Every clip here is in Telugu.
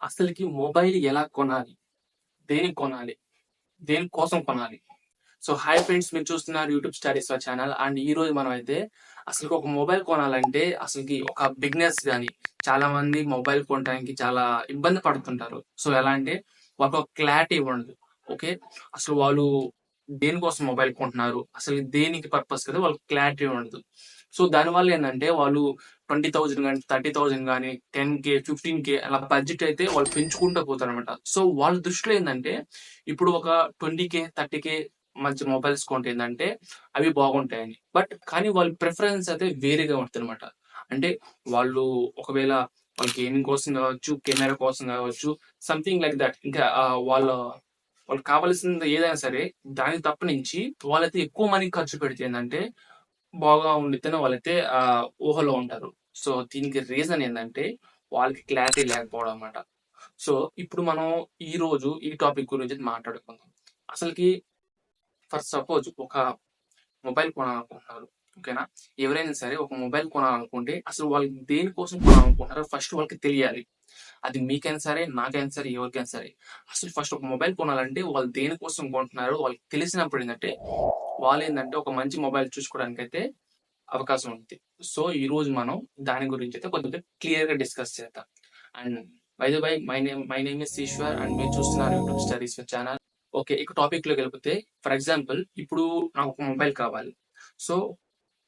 అసలుకి మొబైల్ ఎలా కొనాలి? దేనికి కొనాలి? దేని కోసం కొనాలి? సో, హాయ్ ఫ్రెండ్స్, మీరు చూస్తున్నారు YouTube studies for channel. And ఈరోజు మనమైతే అసలుకి ఒక మొబైల్ కొనాలంటే అసలుకి ఒక బిగినర్స్ గాని చాలా మంది మొబైల్ కొనడానికి చాలా ఇబ్బంది పడుతుంటారు. సో, ఎలా అంటే వాళ్ళకి ఒక క్లారిటీ ఉండదు. ఓకే. అసలు వాళ్ళు దేనికోసం మొబైల్ కొంటున్నారు? అసలు దేనికి పర్పస్ కదా వాళ్ళకి క్లారిటీ ఉండదు. సో, దానివల్ల ఏందంటే వాళ్ళు 20,000 గాని, 30,000 గాని, 10,000, 15,000 అలా బడ్జెట్ అయితే వాళ్ళు పెంచుకుంటూ పోతారనమాట. సో, వాళ్ళ దృష్టిలో ఏందంటే ఇప్పుడు ఒక 20,000, 30,000 మంచి మొబైల్స్ కొంటే ఏందంటే అవి బాగుంటాయని. కానీ వాళ్ళ ప్రిఫరెన్స్ అయితే వేరేగా ఉంటదనమాట. అంటే వాళ్ళు ఒకవేళ వాళ్ళ గేమింగ్ కోసం గావచ్చు, కెమెరా కోసం గావచ్చు, సంథింగ్ లైక్ థట్. ఇంకా వాళ్ళకి కావాల్సింది ఏదైనా సరే దానికి తప్పనించి వాళ్ళైతే ఎక్కువ మనీ ఖర్చు పెడితే ఏందంటే బాగా ఉండిద్దనే వాళ్ళైతే ఊహలో ఉంటారు. సో, దీనికి రీజన్ ఏందంటే వాళ్ళకి క్లారిటీ లేకపోవడం అన్నమాట. సో, ఇప్పుడు మనం ఈరోజు ఈ టాపిక్ గురించి మాట్లాడుకుందాం. అసలకి ఫర్ సపోజ్ ఒక మొబైల్ కొనాలనుకుంటున్నారు. ఓకేనా? ఎవరైనా సరే ఒక మొబైల్ కొనాలనుకుంటే అసలు వాళ్ళు దేనికోసం కొనాలనుకుంటున్నారో ఫస్ట్ వాళ్ళకి తెలియాలి. అది మీకైనా సరే, నాకైనా సరే, ఎవరికైనా సరే. అసలు ఫస్ట్ ఒక మొబైల్ కొనాలంటే వాళ్ళు దేనికోసం కొంటున్నారో వాళ్ళకి తెలిసినప్పుడు ఏందంటే వాళ్ళేందంటే ఒక మంచి మొబైల్ చూసుకోవడానికైతే అవకాశం ఉంది. సో, ఈరోజు మనం దాని గురించైతే కొద్దిగా క్లియర్‌గా డిస్కస్ చేద్దాం. And bye the bye my name is Eshwar and మీరు చూస్తున్నారు YouTube studies with channel. Okay. ఇక టాపిక్‌లోకెళ్ళిపోతే ఫర్ ఎగ్జాంపుల్ ఇప్పుడు నాకొక మొబైల్ కావాలి. సో,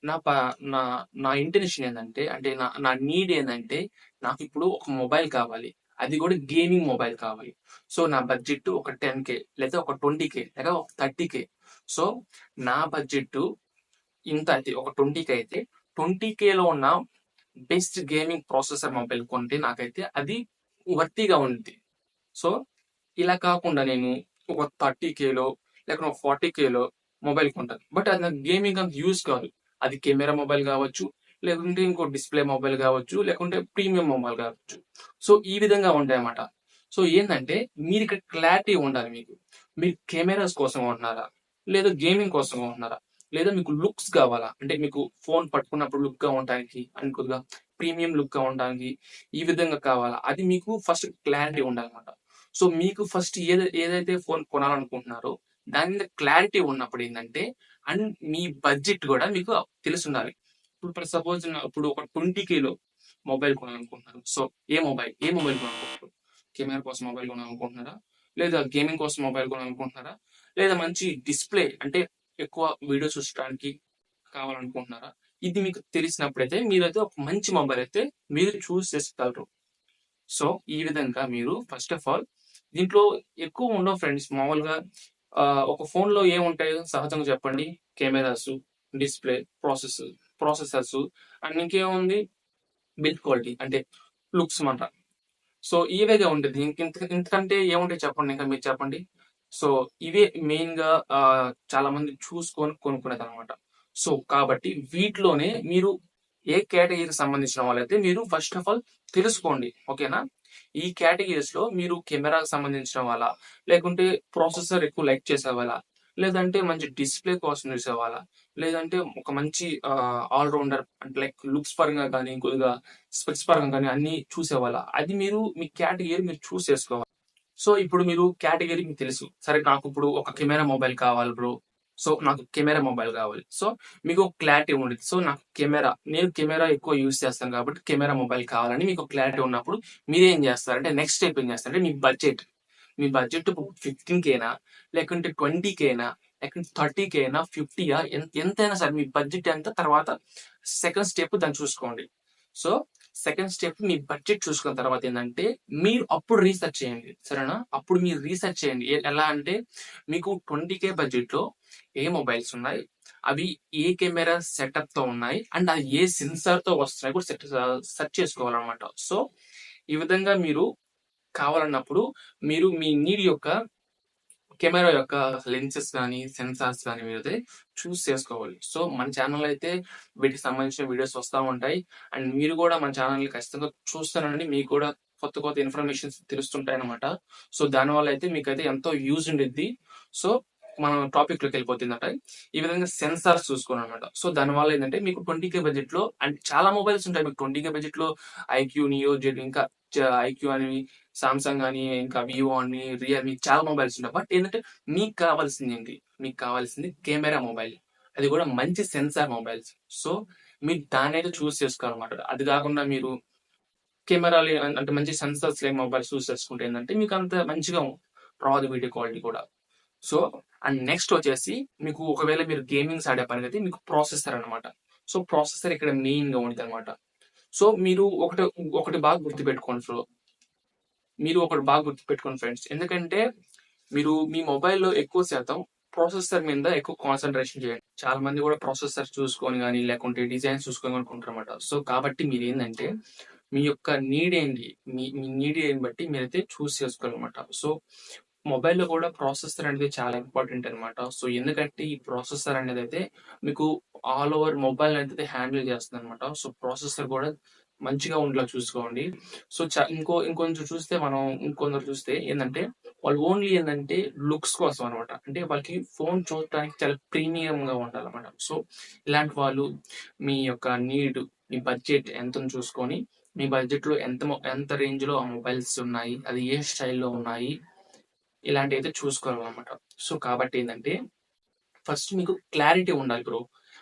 నా ప నా నా ఇంటెన్షన్ ఏందంటే అంటే నా నా నీడ్ ఏందంటే నాకిప్పుడు ఒక మొబైల్ కావాలి. అది కూడా గేమింగ్ మొబైల్ కావాలి. సో, నా బడ్జెట్ ఒక 10,000 లేదా ఒక 20,000 లేదా ఒక 30,000. సో, నా బడ్జెట్ ఇంత అయితే ఒక 20,000 అయితే 20,000లో ఉన్న బెస్ట్ గేమింగ్ ప్రాసెసర్ మొబైల్ కొంటే నాకైతే అది వర్తీగా ఉండిద్ది. సో, ఇలా కాకుండా నేను ఒక 30,000లో లేకుంటే ఒక 40,000లో మొబైల్ కొంటాను. అది నాకు గేమింగ్ అంత యూజ్ కాదు. అది కెమెరా మొబైల్ గావచ్చు, లేకుంటే ఇంకో డిస్‌ప్లే మొబైల్ గావచ్చు, లేకుంటే ప్రీమియం మొబైల్ గావచ్చు. సో, ఈ విధంగా ఉంటాయన్నమాట. సో, ఏందంటే మీరిక్కడ క్లారిటీ ఉండాలి మీకు. మీరు కెమెరాస్ కోసం కొంటున్నారా? లేదా గేమింగ్ కోసం కొంటున్నారా? లేదా మీకు లుక్స్ కావాలా? అంటే మీకు ఫోన్ పట్టుకున్నప్పుడు లుక్‌గా ఉండటానికి అండ్ కొద్దిగా ప్రీమియం లుక్‌గా ఉండడానికి ఈ విధంగా కావాలా? అది మీకు ఫస్ట్ క్లారిటీ ఉండాలన్నమాట. సో, మీకు ఫస్ట్ ఏదైతే ఫోన్ కొనాలనుకుంటున్నారో దాని మీద క్లారిటీ ఉన్నప్పుడు ఏందంటే అండ్ మీ బడ్జెట్ గూడా మీకు తెలిసుండాలి. ఇప్పుడు ఫర్ సపోజ్ ఇప్పుడు ఒక 20,000లో మొబైల్ కొనాలనుకుంటున్నారు. సో, ఏ మొబైల్ కొనాలనుకుంటున్నారు? కెమెరా కోసం మొబైల్ కొనాలనుకుంటున్నారా? లేదా గేమింగ్ కోసం మొబైల్ కొనాలనుకుంటున్నారా? లేదా మంచి డిస్‌ప్లే అంటే ఎక్కువ వీడియోస్ చూడడానికి కావాలనుకుంటున్నారా? ఇది మీకు తెలిసినప్పుడైతే మీరైతే ఒక మంచి మొబైల్ అయితే మీరు చూజ్ చేసుకోగలరు. సో, ఈ విధంగా మీరు ఫస్ట్ ఆఫ్ ఆల్ దీంట్లో ఎక్కువ ఉండవు ఫ్రెండ్స్. మామూలుగా ఒక ఫోన్‌లో ఏముంటాయి సహజంగా చెప్పండి? కెమెరాసు, డిస్‌ప్లే, ప్రాసెసర్సు అండ్ ఇంకేముంది బిల్డ్ క్వాలిటీ అంటే లుక్స్ మాట. సో, ఇవేగా ఉంటది. ఇంతకంటే ఏముంటాయి చెప్పండి ఇంకా మీరు చెప్పండి. సో, ఇవే మెయిన్‌గా చాలా మంది చూసుకొని కొనుక్కునేదనమాట. సో, కాబట్టి వీటిలోనే మీరు ఏ కేటగిరీకి సంబంధించిన వాళ్ళైతే మీరు ఫస్ట్ ఆఫ్ ఆల్ తెలుసుకోండి. ఓకేనా? ఈ కేటగిరీస్‌లో మీరు కెమెరాకి సంబంధించిన వాళ్ళా? లేకుంటే ప్రాసెసర్ ఎక్కువ లైక్ చేసేవాళ్ళా? లేదంటే మంచి డిస్‌ప్లే కోసం చూసేవాళ్ళా? లేదంటే ఒక మంచి ఆల్ రౌండర్ అంటే లైక్ లుక్స్ పరంగా గానీ, కొద్దిగా స్పెక్స్ పరంగా గానీ అన్నీ చూసేవాళ్ళా? అది మీరు మీ కేటగిరీ మీరు చూజ్ చేసుకోవాలి. సో, ఇప్పుడు మీరు కేటగరీ మీకు తెలుసు. సరే నాకిప్పుడు ఒక కెమెరా మొబైల్ కావాలి బ్రో. సో, నాకు కెమెరా మొబైల్ కావాలి. సో, మీకు ఒక క్లారిటీ ఉండిద్ది. సో, నేను కెమెరా ఎక్కువ యూజ్ చేస్తాను కాబట్టి కెమెరా మొబైల్ కావాలని మీకు క్లారిటీ ఉన్నప్పుడు మీరేం చేస్తారంటే నెక్స్ట్ స్టెప్ ఏం చేస్తారంటే మీ బడ్జెట్ ఇప్పుడు 15,000 లేకుంటే 20,000 లేకుంటే 30,000 50 ఎంతైనా సరే మీ బడ్జెట్ ఎంత తర్వాత సెకండ్ స్టెప్ దాన్ని చూసుకోండి. సో, సెకండ్ స్టెప్ మీ బడ్జెట్ చూసుకున్న తర్వాత ఏందంటే, మీరు అప్పుడు రీసెర్చ్ చేయండి. సరేనా? అప్పుడు మీరు రీసెర్చ్ చేయండి. ఎలా అంటే మీకు 20,000 బడ్జెట్‌లో ఏ మొబైల్స్ ఉన్నాయి? అవి ఏ కెమెరా సెటప్‌తో ఉన్నాయి? అండ్ అది ఏ సెన్సార్‌తో వస్తున్నాయి కూడా సెర్చ్ చేసుకోవాలనమాట. సో, ఈ విధంగా మీరు కావాలన్నప్పుడు మీరు మీ నీడ్ యొక్క కెమెరా యొక్క లెన్సెస్ గానీ, సెన్సార్స్ గానీ మీరైతే చూజ్ చేసుకోవాలి. సో, మన ఛానెల్‌లో అయితే వీటికి సంబంధించిన వీడియోస్ వస్తా ఉంటాయి. అండ్ మీరు గూడా మన ఛానెల్‌ని ఖచ్చితంగా చూస్తానండి. మీకు కూడా కొత్త ఇన్ఫర్మేషన్స్ తెలుస్తుంటాయనమాట. సో, దానివల్ల అయితే మీకైతే ఎంతో యూజ్ ఉండిద్ది. సో, మనం టాపిక్‌లోకెళ్ళిపోతుందట. ఈ విధంగా సెన్సార్స్ చూసుకోవాలనమాట. సో, దానివల్ల ఏందంటే మీకు 20,000 బడ్జెట్‌లో అండ్ చాలా మొబైల్స్ ఉంటాయి. మీకు 20,000 బడ్జెట్‌లో ఐక్యూ, నియో, జెడ్ ఇంకా ఐక్యూ అని, సామ్సంగ్ అని, ఇంకా వివో అని, రియల్‌మి చాలా మొబైల్స్ ఉంటాయి. బట్ ఏంటంటే మీకు కావాల్సింది ఏంటి? మీకు కావాల్సింది కెమెరా మొబైల్. అది కూడా మంచి సెన్సార్ మొబైల్స్. సో మీరు దాన్నైతే చూస్ చేసుకోవాలన్నమాట. అది కాకుండా మీరు కెమెరాలు అంటే మంచి సెన్సార్స్ లేని మొబైల్స్ చూస్ చేసుకుంటే ఏంటంటే మీకు అంత మంచిగా రాదు వీడియో క్వాలిటీ కూడా. సో అండ్ నెక్స్ట్ వచ్చేసి మీకు ఒకవేళ మీరు గేమింగ్స్ ఆడే పని అయితే మీకు ప్రాసెసర్ అనమాట. సో ప్రాసెసర్ ఇక్కడ మెయిన్ గా ఉంటుంది అనమాట. సో మీరు ఒకటి ఒకటి బాగా గుర్తుపెట్టుకోండి ఫ్రెండ్స్. ఎందుకంటే మీరు మీ మొబైల్లో ఎక్కువ శాతం ప్రాసెసర్ మీద ఎక్కువ కాన్సన్ట్రేషన్ చేయండి. చాలా మంది కూడా ప్రాసెసర్ చూసుకొని కానీ లేకుంటే డిజైన్స్ చూసుకొని కొనుక్కుంటారు అనమాట. సో కాబట్టి మీరు ఏంటంటే మీ యొక్క నీడ్ ఏంటి, మీ నీడ్ ఏంటి బట్టి మీరైతే చూస్ చేసుకోవాలన్నమాట. సో మొబైల్లో కూడా ప్రాసెసర్ అనేది చాలా ఇంపార్టెంట్ అనమాట. సో ఎందుకంటే ఈ ప్రాసెసర్ అనేది అయితే మీకు ఆల్ ఓవర్ మొబైల్ అయితే హ్యాండిల్ చేస్తుంది అనమాట. సో ప్రాసెసర్ కూడా మంచిగా ఉండేలా చూసుకోండి. సో ఇంకొంచెం చూస్తే మనం ఇంకొందరు చూస్తే ఏంటంటే వాళ్ళు ఓన్లీ ఏంటంటే లుక్స్ కోసం అనమాట. అంటే వాళ్ళకి ఫోన్ చూడటానికి చాలా ప్రీమియం గా ఉండాలన్నమాట. సో ఇలాంటి వాళ్ళు మీ యొక్క నీడ్, మీ బడ్జెట్ ఎంతని చూసుకొని మీ బడ్జెట్ లో ఎంత రేంజ్ లో ఆ మొబైల్స్ ఉన్నాయి, అది ఏ స్టైల్లో ఉన్నాయి, ఇలాంటివి అయితే చూసుకోవాలన్నమాట. సో కాబట్టి ఏంటంటే ఫస్ట్ మీకు క్లారిటీ ఉండాలి బ్రో.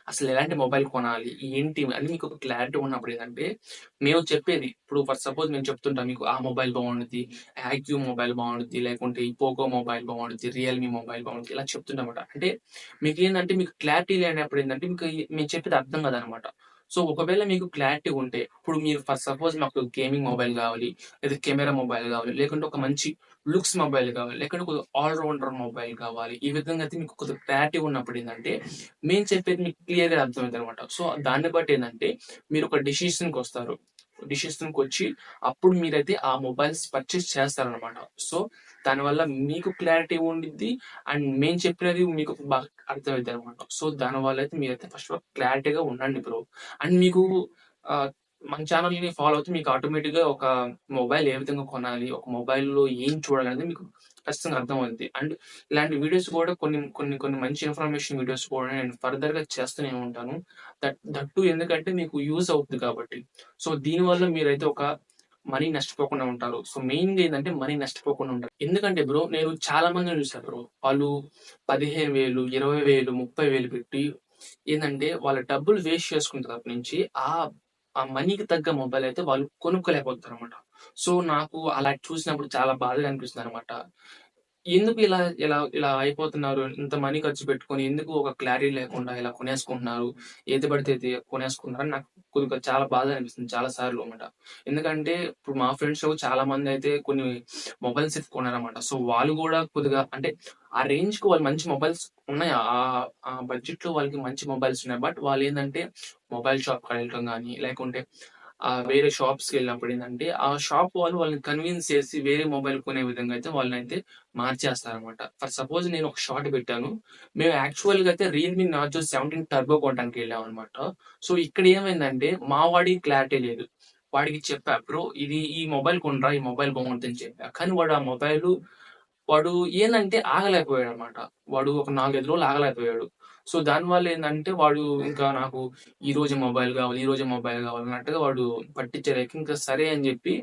అసలు ఎలాంటి మొబైల్ కొనాలి, ఏంటి అని మీకు ఒక క్లారిటీ ఉన్నప్పుడు ఏంటంటే మేము చెప్పేది ఇప్పుడు ఫర్ సపోజ్ మేము చెప్తుంటాం మీకు ఆ మొబైల్ బాగుంటుంది, ఐక్యూ మొబైల్ బాగుంటుంది, లేకుంటే ఈ పోకో మొబైల్ బాగుంటుంది, రియల్మీ మొబైల్ బాగుంటుంది, ఇలా చెప్తుంటాం అనమాట. అంటే మీకు ఏంటంటే మీకు క్లారిటీ లేనప్పుడు ఏంటంటే మీకు మేము చెప్పేది అర్థం కాదనమాట. సో ఒకవేళ మీకు క్లారిటీ ఉంటే ఇప్పుడు మీరు ఫర్ సపోజ్ మాకు గేమింగ్ మొబైల్ కావాలి, లేదా కెమెరా మొబైల్ కావాలి, లేకుంటే ఒక మంచి లుక్స్ మొబైల్ కావాలి, లేకుంటే ఒక ఆల్ రౌండర్ మొబైల్ కావాలి, ఈ విధంగా అయితే మీకు కొద్దిగా క్లారిటీ ఉన్నప్పుడు ఏంటంటే మేము చెప్పేది మీకు క్లియర్ గా అర్థమవుతుంది అనమాట. సో దాన్ని బట్టి ఏంటంటే మీరు ఒక డిసిషన్కి వస్తారు. డిసిషన్కి వచ్చి అప్పుడు మీరైతే ఆ మొబైల్స్ పర్చేస్ చేస్తారనమాట. సో దానివల్ల మీకు క్లారిటీ ఉండిద్ది అండ్ మేము చెప్పినది మీకు బాగా అర్థమవుతుంది అనమాట. సో దానివల్ల అయితే మీరైతే ఫస్ట్ క్లారిటీగా ఉండండి బ్రో. అండ్ మీకు ఆ, మన ఛానల్ ని ఫాలో అవుతే మీకు ఆటోమేటిక్ గా ఒక మొబైల్ ఏ విధంగా కొనాలి, ఒక మొబైల్లో ఏం చూడాలనేది మీకు ఖచ్చితంగా అర్థమవుతుంది. అండ్ ఇలాంటి వీడియోస్ కూడా కొన్ని కొన్ని కొన్ని మంచి ఇన్ఫర్మేషన్ వీడియోస్ కూడా నేను ఫర్దర్ గా చేస్తూనే ఉంటాను. దట్టు ఎందుకంటే మీకు యూజ్ అవుతుంది కాబట్టి. సో దీనివల్ల మీరైతే ఒక మనీ నష్టపోకుండా ఉంటారు. సో మెయిన్ గా ఏంటంటే మనీ నష్టపోకుండా ఉంటారు. ఎందుకంటే బ్రో నేను చాలా మందిని చూసాను బ్రో. వాళ్ళు 15,000, 20,000, 30,000 పెట్టి ఏంటంటే వాళ్ళ డబ్బులు వేస్ట్ చేసుకున్న తర్వాత నుంచి ఆ ఆ మనీకి తగ్గ మొబైల్ అయితే వాళ్ళు కొనుక్కోలేకపోతారు అనమాట. సో నాకు అలా చూసినప్పుడు చాలా బాధగా అనిపిస్తుంది అనమాట. ఎందుకు ఇలా ఇలా ఇలా అయిపోతున్నారు? ఇంత మనీ ఖర్చు పెట్టుకొని ఎందుకు ఒక క్లారిటీ లేకుండా ఇలా కొనేసుకుంటున్నారు? ఏది పడితే అది కొనేసుకుంటున్నారని నాకు కొద్దిగా చాలా బాధ అనిపిస్తుంది చాలా సార్లు అన్నమాట. ఎందుకంటే ఇప్పుడు మా ఫ్రెండ్స్‌లో చాలా మందయితే కొన్ని మొబైల్స్ అయితే కొన్నారన్నమాట. సో వాళ్ళు గూడా కొద్దిగా అంటే ఆ రేంజ్‌కి వాళ్ళు మంచి మొబైల్స్ ఉన్నాయి. ఆ బడ్జెట్‌లో వాళ్ళకి మంచి మొబైల్స్ ఉన్నాయి. బట్ వాళ్ళేందంటే మొబైల్ షాప్‌కెళ్ళటం గాని, లేకుంటే వేరే షాప్స్‌కెళ్ళినప్పుడు ఏందంటే ఆ షాప్ వాళ్ళు వాళ్ళని కన్విన్స్ చేసి వేరే మొబైల్ కొనే విధంగా అయితే వాళ్ళనైతే మార్చేస్తారనమాట. ఫర్ సపోజ్ నేను ఒక షార్ట్ పెట్టాను. మేము యాక్చువల్‌గా అయితే రియల్‌మీ నార్జో 17 టర్బో కొనడానికి వెళ్ళామనమాట. సో ఇక్కడ ఏమైందంటే మా వాడికి క్లారిటీ లేదు. వాడికి చెప్పా బ్రో ఇది ఈ మొబైల్ కొనరా, ఈ మొబైల్ బాగుంటుందని చెప్పా. కానీ వాడు ఏందంటే ఆగలేకపోయాడనమాట. వాడు ఒక 4, 5 రోజులు ఆగలేకపోయాడు. సో దానివల్ల ఏందంటే వాడు ఇంకా నాకు ఈరోజే మొబైల్ కావాలి, ఈరోజే మొబైల్ కావాలి అన్నట్టుగా వాడు పట్టించలేక ఇంకా సరే అని చెప్పి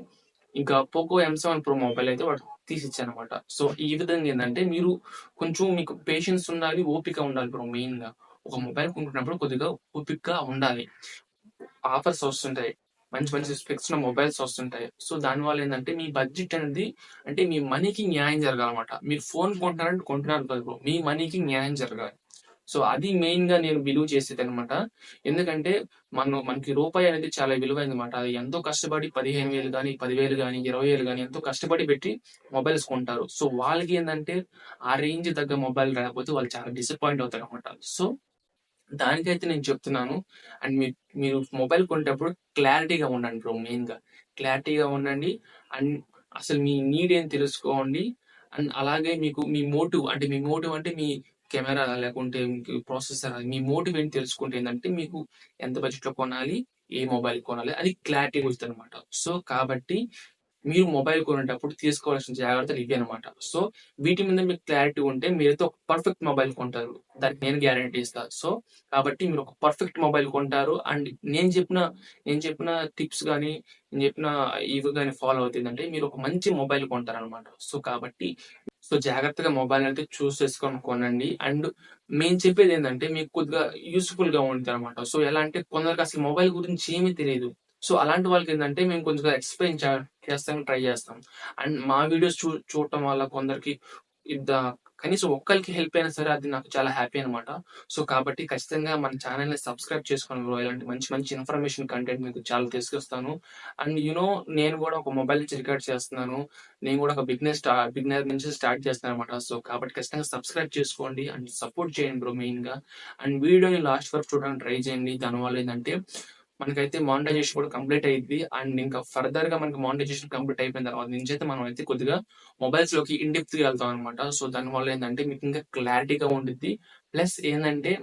ఇంకా పోకో M7 ప్రో మొబైల్ అయితే వాడు తీసిచ్చానమాట. సో ఈ విధంగా ఏందంటే మీరు కొంచెం మీకు పేషెన్స్ ఉండాలి, ఓపిక ఉండాలి బ్రో మెయిన్‌గా. ఒక మొబైల్ కొనుక్కున్నప్పుడు కొద్దిగా ఓపికగా ఉండాలి. ఆఫర్స్ వస్తుంటాయి. మంచి మంచి స్పెక్స్ ఉన్న మొబైల్స్ వస్తుంటాయి. సో దానివల్ల ఏందంటే మీ బడ్జెట్ అనేది అంటే మీ మనీకి న్యాయం జరగాలన్నమాట. మీరు ఫోన్ కొంటున్నారంటే కొంటున్నారు కాదు బ్రో. మీ మనీకి న్యాయం జరగాలి. సో అది మెయిన్‌గా నేను బిలీవ్ చేసేదనమాట. ఎందుకంటే మనకి రూపాయి అనేది చాలా విలువైనదన్నమాట. అది ఎంతో కష్టపడి 15,000 గాని, 10,000 గాని, 20,000 గాని ఎంతో కష్టపడి పెట్టి మొబైల్స్ కొంటారు. సో వాళ్ళకి ఏందంటే ఆ రేంజ్ తగ్గ మొబైల్ రాకపోతే వాళ్ళు చాలా డిసప్పాయింట్ అవుతారనమాట. సో దానికైతే నేను చెప్తున్నాను. అండ్ మీరు మొబైల్ కొనేటప్పుడు క్లారిటీగా ఉండండి బ్రో మెయిన్‌గా. క్లారిటీగా ఉండండి. అండ్ అసలు మీ నీడ్ ఏంటి తెలుసుకోండి. అండ్ అలాగే మీకు మీ మోటివ్ అంటే మీ కెమెరా లేకుంటే మీకు ప్రాసెసర్ మీ మోటివ్ ఏంటి తెలుసుకుంటే ఏందంటే మీకు ఎంత బడ్జెట్‌లో కొనాలి? ఏ మొబైల్ కొనాలి? అది క్లారిటీగా వస్తదనమాట. సో కాబట్టి మీరు మొబైల్ కొనేటప్పుడు తీసుకోవాల్సిన జాగ్రత్తలు ఇవే అనమాట. సో, వీటి మీద మీకు క్లారిటీ ఉంటే మీరైతే ఒక పర్ఫెక్ట్ మొబైల్ కొంటారు. దానికి నేను గ్యారంటీ ఇస్తా. సో, కాబట్టి మీరు ఒక పర్ఫెక్ట్ మొబైల్ కొంటారు. అండ్ నేను చెప్పిన టిప్స్ గాని, నేను చెప్పిన ఇవి గాని ఫాలో అవుతేందంటే మీరు ఒక మంచి మొబైల్ కొంటారనమాట. సో, కాబట్టి జాగ్రత్తగా మొబైల్ అయితే చూస్ చేసుకొని కొనండి. అండ్ మేము చెప్పేదేందంటే మీకు కొద్దిగా యూజ్‌ఫుల్‌గా ఉంటదనమాట. సో, ఎలా అంటే కొందరికి అసలు మొబైల్ గురించి ఏమీ తెలీదు. సో, అలాంటి వాళ్ళకేందంటే మేము కొంచెంగా ఎక్స్‌ప్లెయిన్ చేస్తానికి ట్రై చేస్తాం. అండ్ మా వీడియోస్ చూడటం వల్ల కొందరికి ఇద్ద కనీసం ఒక్కళ్ళకి హెల్ప్ అయినా సరే అది నాకు చాలా హ్యాపీ అనమాట. సో, కాబట్టి ఖచ్చితంగా మన ఛానెల్‌ని సబ్స్క్రైబ్ చేసుకోండి బ్రో. ఇలాంటి మంచి మంచి ఇన్ఫర్మేషన్ కంటెంట్ మీకు చాలా తీసుకొస్తాను. అండ్ నేను గూడా ఒక మొబైల్ నుంచి రికార్డ్ చేస్తున్నాను. నేను గూడా ఒక బిగినర్ నుంచి స్టార్ట్ చేస్తున్నాననమాట. సో, కాబట్టి ఖచ్చితంగా సబ్స్క్రైబ్ చేసుకోండి అండ్ సపోర్ట్ చేయండి బ్రో మెయిన్‌గా. అండ్ వీడియోని లాస్ట్ వరకు చూడడానికి ట్రై చేయండి. దానివల్ల ఏందంటే మనకైతే మానిటైజేషన్ కూడా కంప్లీట్ అయ్యిద్ది. అండ్ ఇంకా ఫర్దర్‌గా మనకి మానిటైజేషన్ కంప్లీట్ అయిపోయిన తర్వాత నుంచైతే మనమైతే కొద్దిగా మొబైల్స్‌లోకి ఇన్ డెప్త్‌గా వెళ్తామనమాట. సో, దానివల్ల ఏందంటే మీకు ఇంకా క్లారిటీగా ఉండిద్ది. ప్లస్ ఏందంటే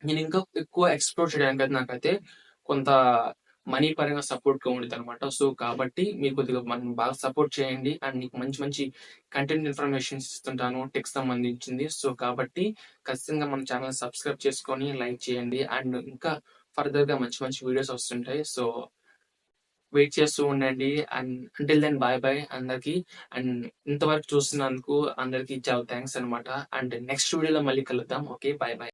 నేను ఇంకా ఎక్కువ ఎక్స్‌ప్లోర్ చేయడానికైతే నాకైతే కొంత మనీ పరంగా సపోర్ట్‌గా ఉండిద్దనమాట. సో, కాబట్టి మీరు కొద్దిగా నన్ను బాగా సపోర్ట్ చేయండి. అండ్ మీకు మంచి మంచి కంటెంట్ ఇన్ఫర్మేషన్స్ ఇస్తుంటాను టెక్‌కి సంబంధించింది. సో, కాబట్టి ఖచ్చితంగా మన ఛానెల్‌ని సబ్స్క్రైబ్ చేసుకొని లైక్ చేయండి. అండ్ ఇంకా ఫర్దర్‌గా మంచి మంచి వీడియోస్ వస్తుంటాయి. సో, వెయిట్ చేస్తూ ఉండండి. And until then bye bye అందరికి. అండ్ ఇంతవరకు చూస్తున్నందుకు అందరికి చాలా థాంక్స్ అనమాట. అండ్ నెక్స్ట్ వీడియోలో మళ్ళీ కలుద్దాం. ఓకే. Bye bye.